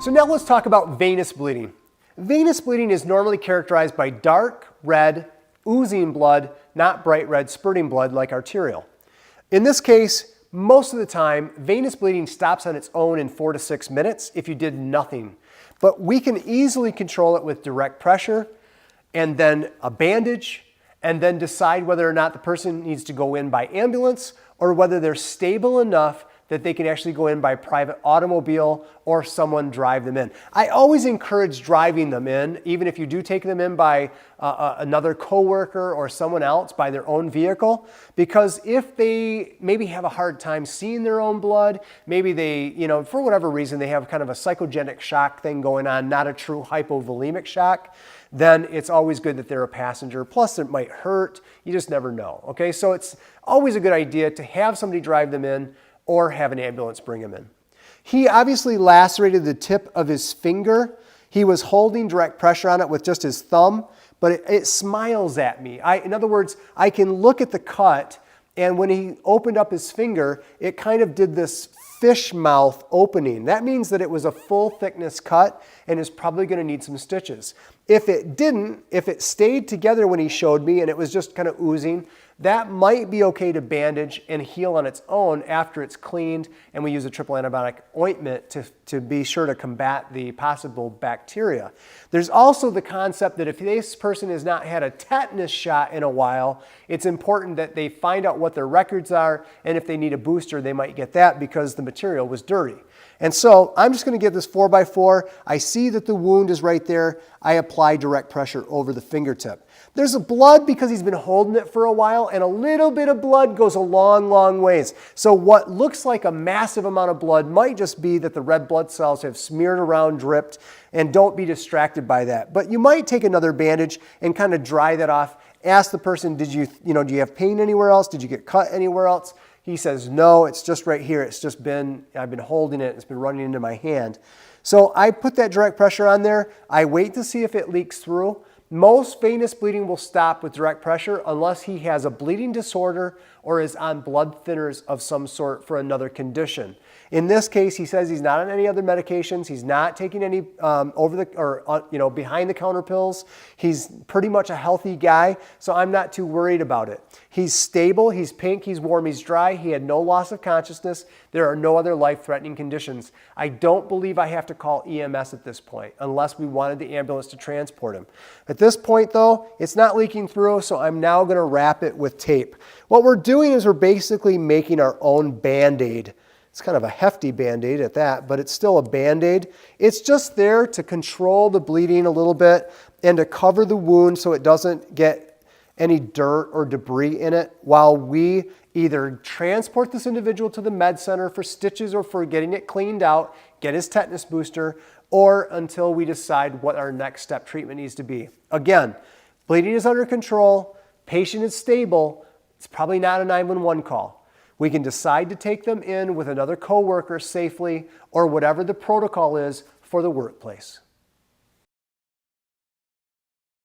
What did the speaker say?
So now let's talk about venous bleeding. Venous bleeding is normally characterized by dark, red, oozing blood, not bright red spurting blood like arterial. In this case, most of the time, venous bleeding stops on its own in 4 to 6 minutes if you did nothing. But we can easily control it with direct pressure and then a bandage, and then decide whether or not the person needs to go in by ambulance or whether they're stable enough that they can actually go in by private automobile or someone drive them in. I always encourage driving them in, even if you do take them in by another coworker or someone else by their own vehicle, because if they maybe have a hard time seeing their own blood, maybe they, for whatever reason, they have kind of a psychogenic shock thing going on, not a true hypovolemic shock, then it's always good that they're a passenger. Plus, it might hurt. You just never know. Okay, so it's always a good idea to have somebody drive them in or have an ambulance bring him in. He obviously lacerated the tip of his finger. He was holding direct pressure on it with just his thumb, but it smiles at me. In other words, I can look at the cut, and when he opened up his finger, it kind of did this fish mouth opening. That means that it was a full thickness cut and is probably going to need some stitches. If it didn't, if it stayed together when he showed me and it was just kind of oozing, that might be okay to bandage and heal on its own after it's cleaned, and we use a triple antibiotic ointment to be sure to combat the possible bacteria. There's also the concept that if this person has not had a tetanus shot in a while, it's important that they find out what their records are, and if they need a booster, they might get that because the material was dirty. And so I'm just going to give this 4x4. I see that the wound is right there. I apply direct pressure over the fingertip. There's a blood because he's been holding it for a while, and a little bit of blood goes a long, long ways. So what looks like a massive amount of blood might just be that the red blood cells have smeared around, dripped, and don't be distracted by that. But you might take another bandage and kind of dry that off. Ask the person, do you have pain anywhere else? Did you get cut anywhere else? He says, no, it's just right here. I've been holding it. It's been running into my hand. So I put that direct pressure on there. I wait to see if it leaks through. Most venous bleeding will stop with direct pressure unless he has a bleeding disorder or is on blood thinners of some sort for another condition. In this case, he says he's not on any other medications. He's not taking any behind the counter pills. He's pretty much a healthy guy, so I'm not too worried about it. He's stable, he's pink, he's warm, he's dry. He had no loss of consciousness. There are no other life-threatening conditions. I don't believe I have to call EMS at this point unless we wanted the ambulance to transport him. At this point though, it's not leaking through, so I'm now going to wrap it with tape. What we're doing is we're basically making our own Band-Aid. It's kind of a hefty Band-Aid at that, but it's still a Band-Aid. It's just there to control the bleeding a little bit and to cover the wound so it doesn't get any dirt or debris in it while we either transport this individual to the med center for stitches or for getting it cleaned out, get his tetanus booster, or until we decide what our next step treatment needs to be. Again, bleeding is under control, patient is stable, it's probably not a 911 call. We can decide to take them in with another coworker safely or whatever the protocol is for the workplace.